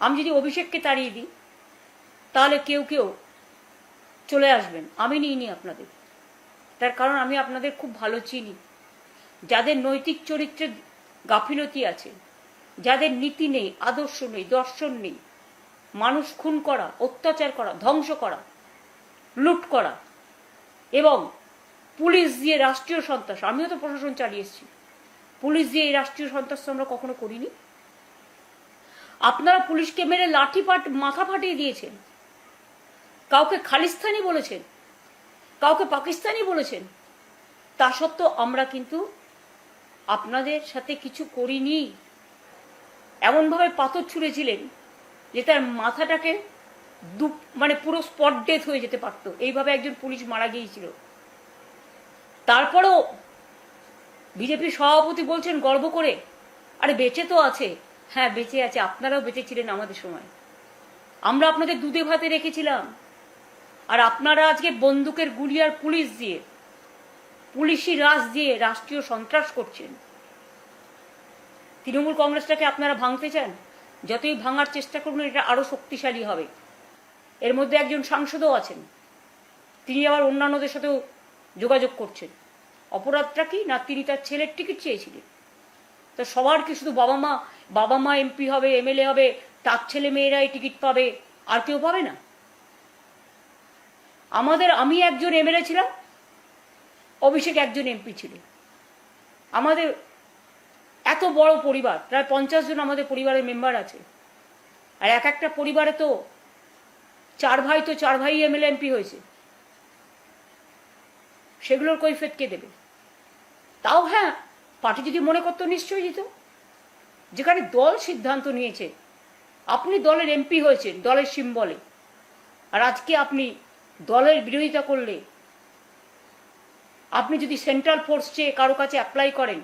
আমি যদি অভিষেককে তাড়িয়ে দিই তাহলে কেউ কেউ চলে আসবেন, আমি নিইনি আপনাদের। তার কারণ আমি আপনাদের খুব ভালো চিনি। যাদের নৈতিক চরিত্রের গাফিলতি আছে, যাদের নীতি নেই, আদর্শ নেই, দর্শন নেই, মানুষ খুন করা, অত্যাচার করা, ধ্বংস করা, লুট করা এবং পুলিশ দিয়ে রাষ্ট্রীয় সন্ত্রাস, আমিও তো প্রশাসন চালিয়ে এসেছি, পুলিশ দিয়ে এই রাষ্ট্রীয় সন্ত্রাস আমরা কখনো করিনি। আপনারা পুলিশকে মেরে লাঠি মাথা ফাটিয়ে দিয়েছেন, কাউকে খালিস্তানি বলেছেন, কাউকে পাকিস্তানি বলেছেন। তা সত্ত্বেও আমরা কিন্তু আপনাদের সাথে কিছু করিনি। এমনভাবে পাথর ছুঁড়েছিলেন যে তার মাথাটাকে মানে পুরো স্পট ডেথ হয়ে যেতে পারত, এইভাবে একজন পুলিশ মারা গিয়েছিল। তারপরেও বিজেপি সভাপতি বলছেন গর্ব করে, আরে বেঁচে তো আছে। হ্যাঁ বেঁচে আছে, আপনারাও বেঁচে ছিলেন আমাদের সময়, আমরা আপনাদের দুধে ভাতে রেখেছিলাম। আর আপনারা আজকে বন্দুকের গুলি আর পুলিশ দিয়ে, পুলিশি রাজ দিয়ে রাষ্ট্রীয় সন্ত্রাস করছেন। তৃণমূল কংগ্রেসটাকে আপনারা ভাঙতে চান, যতই ভাঙার চেষ্টা করুন এটা আরো শক্তিশালী হবে। এর মধ্যে একজন সাংসদও আছেন, তিনি আবার অন্যান্যদের সাথেও যোগাযোগ করছেন। অপরাধটা কি না, তিনি তার ছেলের টিকিট চেয়েছিলেন। তো সবার কি শুধু বাবা মা এমপি হবে, এমএলএ হবে, তার ছেলে মেয়েরাই টিকিট পাবে, আর কেউ পাবে না? আমি একজন এমএলএ ছিলাম, অভিষেক একজন এমপি ছিল। আমাদের এত বড় পরিবার, প্রায় 50 জন আমাদের পরিবারের মেম্বার আছে। আর এক একটা পরিবারে তো 4 ভাই এমএলএ এমপি হয়েছে। সেগুলোর কৈফিয়ত কে দেবে? তাও হ্যাঁ, পার্টি যদি মনে করতো নিশ্চয়ই দিত। যেখানে দল সিদ্ধান্ত নিয়েছে, আপনি দলের এমপি হয়েছেন দলের সিম্বলে, আর আজকে আপনি দলের বিরোধিতা করলে, আপনি যদি সেন্ট্রাল ফোর্স চেয়ে কারো কাছে অ্যাপ্লাই করেন,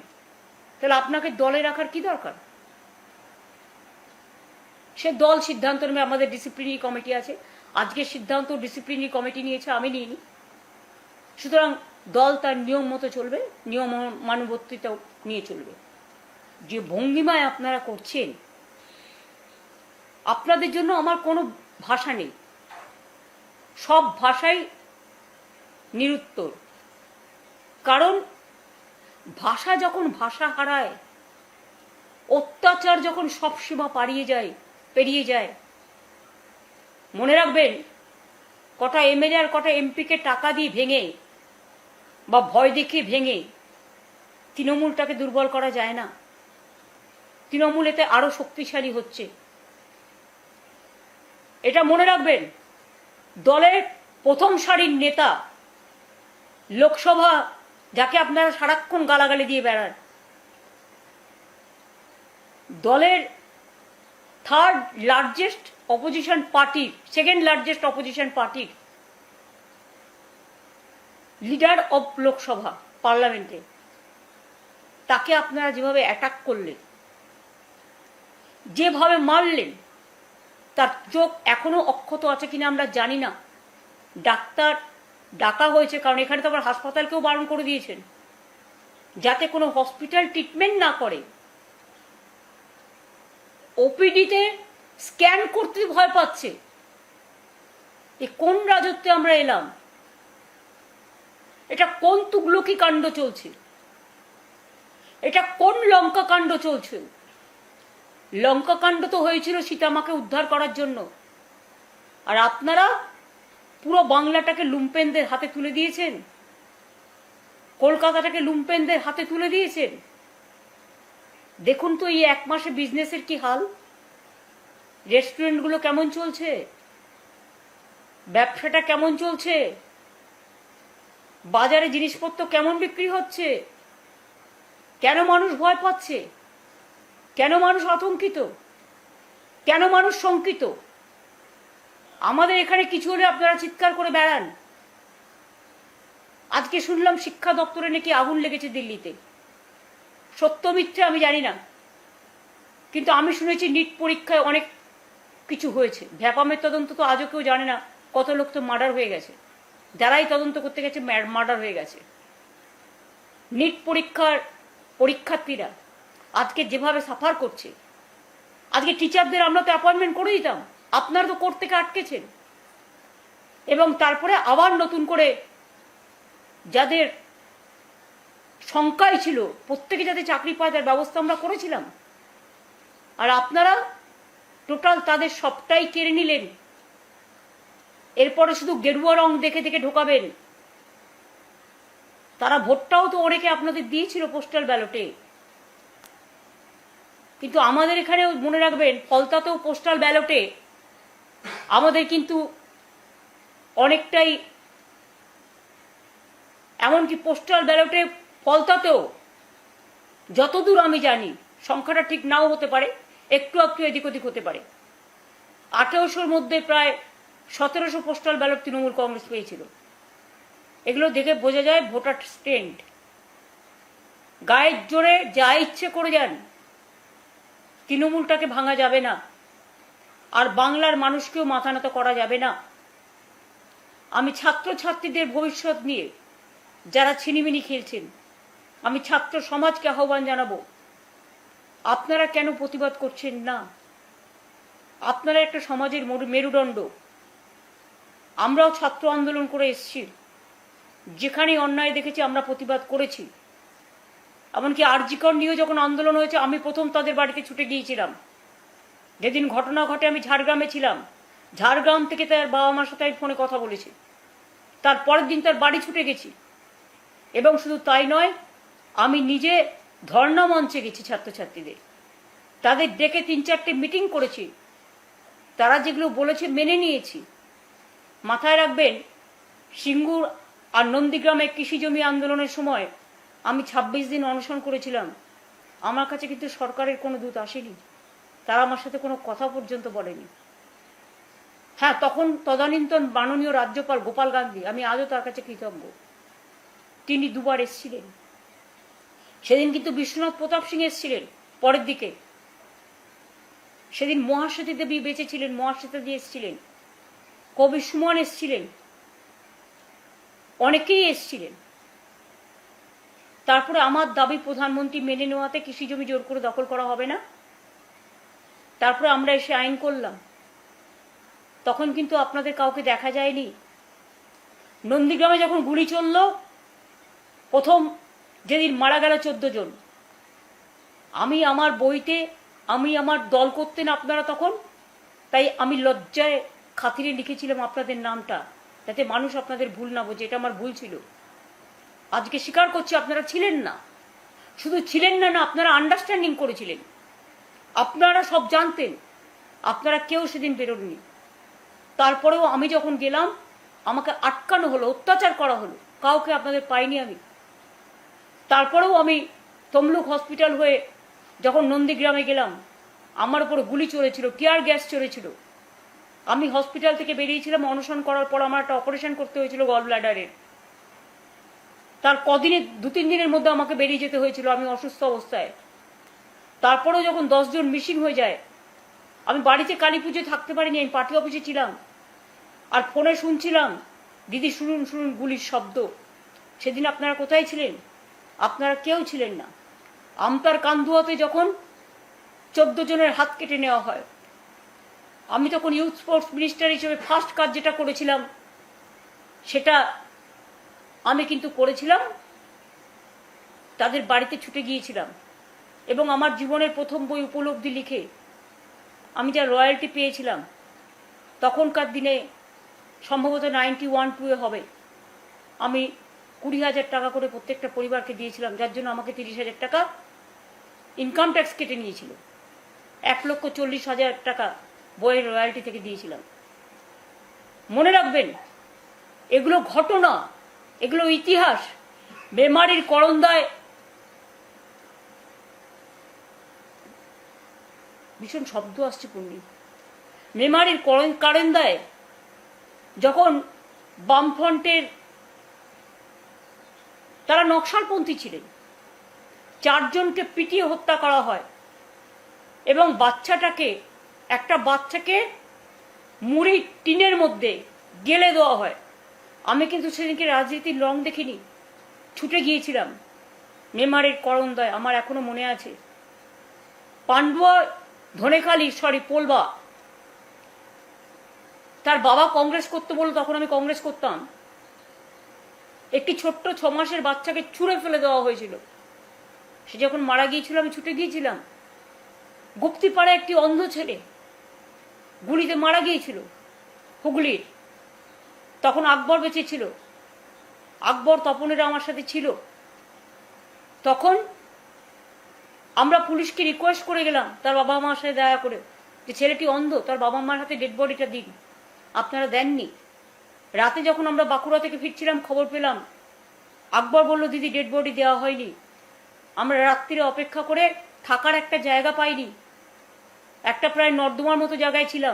তাহলে আপনাকে দলে রাখার কি দরকার? সে দল সিদ্ধান্ত নেবে। আমাদের ডিসিপ্লিনারি কমিটি আছে, আজকের সিদ্ধান্ত ডিসিপ্লিনারি কমিটি নিয়েছে, আমি নিইনি। সুতরাং দল তার নিয়ম মতো চলবে, নিয়ম মানবর্তিতাও নিয়ে চলবে। যে ভঙ্গিমায় আপনারা করছেন, আপনাদের জন্য আমার কোনো ভাষা নেই, সব ভাষাই নিরুত্তর। কারণ ভাষা যখন ভাষা হারায়, অত্যাচার যখন সব সীমা পেরিয়ে যায়, মনে রাখবেন কটা এমএলএ আর কটা এমপিকে টাকা দিয়ে ভেঙে বা ভয় দেখিয়ে ভেঙে তৃণমূলটাকে দুর্বল করা যায় না। তৃণমূল এতে আরো শক্তিশালী হচ্ছে, এটা মনে রাখবেন। দলের প্রথম সারির নেতা, লোকসভা যাকে আপনারা সারাক্ষণ গালাগালি দিয়ে বেড়ান, দলের থার্ড লার্জেস্ট অপোজিশন পার্টির, সেকেন্ড লার্জেস্ট অপোজিশন পার্টির লিডার অব লোকসভা পার্লামেন্টে, তাকে আপনারা যেভাবে অ্যাটাক করলেন, যেভাবে মারলেন, তার চোখ এখনো অক্ষত আছে কিনা আমরা জানি না। ডাক্তার ডাকা হয়েছে, কারণ এখানে তো আবার হাসপাতালকেও বারণ করে দিয়েছেন যাতে কোনো হসপিটাল ট্রিটমেন্ট না করে। ওপিডিতে স্ক্যান করতে ভয় পাচ্ছে। এ কোন রাজত্বে আমরা এলাম? এটা কোন তুগলকি কাণ্ড চলছে? এটা কোন লঙ্কা কাণ্ড চলছে? লঙ্কা কাণ্ড তো হয়েছিল সীতামাকে উদ্ধার করার জন্য, আর আপনারা পুরো বাংলাটাকে লুম্পেনদের হাতে তুলে দিয়েছেন, কলকাতাটাকে লুম্পেনদের হাতে তুলে দিয়েছেন। দেখুন তো এই 1 মাসে বিজনেসের কি হাল, রেস্টুরেন্টগুলো কেমন চলছে, ব্যবসাটা কেমন চলছে, বাজারে জিনিসপত্র কেমন বিক্রি হচ্ছে, কেন মানুষ ভয় পাচ্ছে, কেন মানুষ আতঙ্কিত, কেন মানুষ শঙ্কিত? আমাদের এখানে কিছু হলে আপনারা চিৎকার করে বেড়ান। আজকে শুনলাম শিক্ষা দপ্তরে নাকি আগুন লেগেছে দিল্লিতে। সত্য মিথ্যে আমি জানি না, কিন্তু আমি শুনেছি নিট পরীক্ষায় অনেক কিছু হয়েছে। ভ্যাপামের তদন্ত তো আজও কেউ জানে না, কত লোক তো মার্ডার হয়ে গেছে, যারাই তদন্ত করতে গেছে মার্ডার হয়ে গেছে। নিট পরীক্ষার পরীক্ষার্থীরা আজকে যেভাবে সাফার করছে, আজকে টিচারদের আমরা তো অ্যাপয়েন্টমেন্ট করে দিতাম, আপনারা তো কোর্ট থেকে আটকেছেন। এবং তারপরে আবার নতুন করে যাদের সংখ্যাই ছিল প্রত্যেকে যাতে চাকরি পায় তার ব্যবস্থা আমরা করেছিলাম, আর আপনারা টোটাল তাদের সবটাই কেড়ে নিলেন। এরপরে শুধু গেরুয়া রং দেখে দেখে ঢোকাবেন। তারা ভোটটাও তো অনেকে আপনাদের দিয়েছিল পোস্টাল ব্যালটে, কিন্তু আমাদের এখানেও মনে রাখবেন ফলতাতেও পোস্টাল ব্যালটে আমাদের কিন্তু অনেকটাই, এমনকি পোস্টাল ব্যালটে ফলতাতেও যতদূর আমি জানি, সংখ্যাটা ঠিক নাও হতে পারে, একটু একটু এদিক ওদিক হতে পারে, 1800-র মধ্যে প্রায় 1700 পোস্টাল ব্যালট তৃণমূল কংগ্রেস পেয়েছিল। এগুলো দেখে বোঝা যায় ভোটার স্ট্রেন্ড। গায়ের জোরে যা ইচ্ছে করে যান, তৃণমূলটাকে ভাঙা যাবে না, আর বাংলার মানুষকেও মাথা নত করা যাবে না। আমি ছাত্রছাত্রীদের ভবিষ্যৎ নিয়ে যারা ছিনিমিনি খেলছেন, আমি ছাত্র সমাজকে আহ্বান জানাবো, আপনারা কেন প্রতিবাদ করছেন না? আপনারা একটা সমাজের মেরুদণ্ড। আমরাও ছাত্র আন্দোলন করে এসেছি, যেখানে অন্যায় দেখেছি আমরা প্রতিবাদ করেছি। এমনকি আরজিকর নিয়েও যখন আন্দোলন হয়েছে আমি প্রথম তাদের বাড়িতে ছুটে গিয়েছিলাম। যেদিন ঘটনা ঘটে আমি ঝাড়গ্রামে ছিলাম, ঝাড়গ্রাম থেকে তার বাবা মার সাথে আমি ফোনে কথা বলেছি, তার পরের দিন তার বাড়ি ছুটে গেছি। এবং শুধু তাই নয়, আমি নিজে ধর্ণা মঞ্চে গেছি ছাত্রছাত্রীদের, তাদের ডেকে 3-4টে মিটিং করেছি, তারা যেগুলো বলেছে মেনে নিয়েছি। মাথায় রাখবেন, সিঙ্গুর আর নন্দীগ্রামে কৃষি জমি আন্দোলনের সময় আমি 26 দিন অনশন করেছিলাম। আমার কাছে কিন্তু সরকারের কোনো দূত আসেনি, তারা আমার সাথে কোনো কথা পর্যন্ত বলেনি। হ্যাঁ, তখন তদানীন্তন মাননীয় রাজ্যপাল গোপাল গান্ধী, আমি আজও তার কাছে কৃতজ্ঞ, তিনি 2বার এসেছিলেন। সেদিন কিন্তু বিশ্বনাথ প্রতাপ সিং এসেছিলেন পরের দিকে, সেদিন মহাশ্বেতা দেবী বেঁচে ছিলেন, মহাশ্বেতা জি এসেছিলেন, কবি সুমন এসেছিলেন, অনেকেই এসেছিলেন। তারপরে আমার দাবি প্রধানমন্ত্রী মেনে নেওয়াতে কৃষি জমি জোর করে দখল করা হবে না, তারপরে আমরা এসে আইন করলাম। তখন কিন্তু আপনাদের কাউকে দেখা যায়নি। নন্দীগ্রামে যখন গুলি চলল, প্রথম যেদিন মারা গেল 14 জন, আমি আমার বইতে, আমি আমার দল করতেন আপনারা তখন, তাই আমি লজ্জায় খাতিরে লিখেছিলাম আপনাদের নামটা, যাতে মানুষ আপনাদের ভুল না বোঝে। এটা আমার ভুল ছিল। আজকে স্বীকার করছি আপনারা ছিলেন না, শুধু ছিলেন না, আপনারা আন্ডারস্ট্যান্ডিং করেছিলেন, আপনারা সব জানতেন, আপনারা কেউ সেদিন বেরোননি। তারপরেও আমি যখন গেলাম আমাকে আটকানো হলো, অত্যাচার করা হলো, কাউকে আপনাদের পাইনি আমি। তারপরেও আমি তমলুক হসপিটাল হয়ে যখন নন্দীগ্রামে গেলাম, আমার উপর গুলি চলেছিল, টিয়ার গ্যাস চলেছিল। আমি হসপিটাল থেকে বেরিয়েছিলাম অনশন করার পর, আমার একটা অপারেশন করতে হয়েছিল গল ব্লাডারের। তার কদিনে 2-3 দিনের মধ্যে আমাকে বেরিয়ে যেতে হয়েছিল, আমি অসুস্থ অবস্থায়। তারপরেও যখন 10 জন মিসিং হয়ে যায়, আমি বাড়িতে কালী পুজোয় থাকতে পারিনি, আমি পার্টি অফিসে ছিলাম, আর ফোনে শুনছিলাম দিদি শুনুন শুনুন গুলির শব্দ। সেদিন আপনারা কোথায় ছিলেন? আপনারা কেউ ছিলেন না। আমতার কান্দুয়াতে যখন 14 জনের হাত কেটে নেওয়া হয়, আমি তখন ইউথ স্পোর্টস মিনিস্টার হিসেবে ফার্স্ট কাজ যেটা করেছিলাম, সেটা আমি কিন্তু করেছিলাম, তাদের বাড়িতে ছুটে গিয়েছিলাম। এবং আমার জীবনের প্রথম বই উপলব্ধি লিখে আমি যা রয়্যালটি পেয়েছিলাম, তখনকার দিনে সম্ভবত 91-2 হবে, আমি 20,000 টাকা করে প্রত্যেকটা পরিবারকে দিয়েছিলাম, যার জন্য আমাকে 30,000 টাকা ইনকাম ট্যাক্স কেটে নিয়েছিল। 1,40,000 টাকা বইয়ের রয়্যালটি থেকে দিয়েছিলাম। মনে রাখবেন, এগুলো ঘটনা, এগুলো ইতিহাস। মেমারির করন্দায় ভীষণ শব্দ আসছে পূর্ণি। মেমারির করন্দায় যখন বামফ্রন্টের, তারা নকশালপন্থী ছিলেন, 4 জনকে পিটিয়ে হত্যা করা হয় এবং একটা বাচ্চাকে মুড়ি টিনের মধ্যে গেলে দেওয়া হয়। আমি কিন্তু সেদিনকে রাজনীতির রং দেখিনি, ছুটে গিয়েছিলাম মেমারির করন্দায়, আমার এখনো মনে আছে। পান্ডুয়া ধনেখালি পোলবা, তার বাবা কংগ্রেস করতে বলল, তখন আমি কংগ্রেস করতাম। একটি ছোট্ট 6 মাসের বাচ্চাকে ছুঁড়ে ফেলে দেওয়া হয়েছিল। সে যখন মারা গিয়েছিল আমি ছুটে গিয়েছিলাম। গুপ্তিপাড়া একটি অন্ধ ছেলে গুলিতে মারা গিয়েছিল হুগলির। তখন আকবর বেঁচে ছিল, আকবর তপনেরা আমার সাথে ছিল। তখন আমরা পুলিশকে রিকোয়েস্ট করে গেলাম তার বাবা মার সাথে দেখা করে, যে ছেলেটি অন্ধ, তার বাবা মার হাতে ডেড বডিটা দিন। আপনারা দেননি। রাতে যখন আমরা বাঁকুড়া থেকে ফিরছিলাম খবর পেলাম, আকবর বলল দিদি ডেড বডি দেওয়া হয়নি। আমরা রাত্রিরে অপেক্ষা করে থাকার একটা জায়গা পাইনি, একটা প্রায় নর্দমার মতো জায়গায় ছিলাম।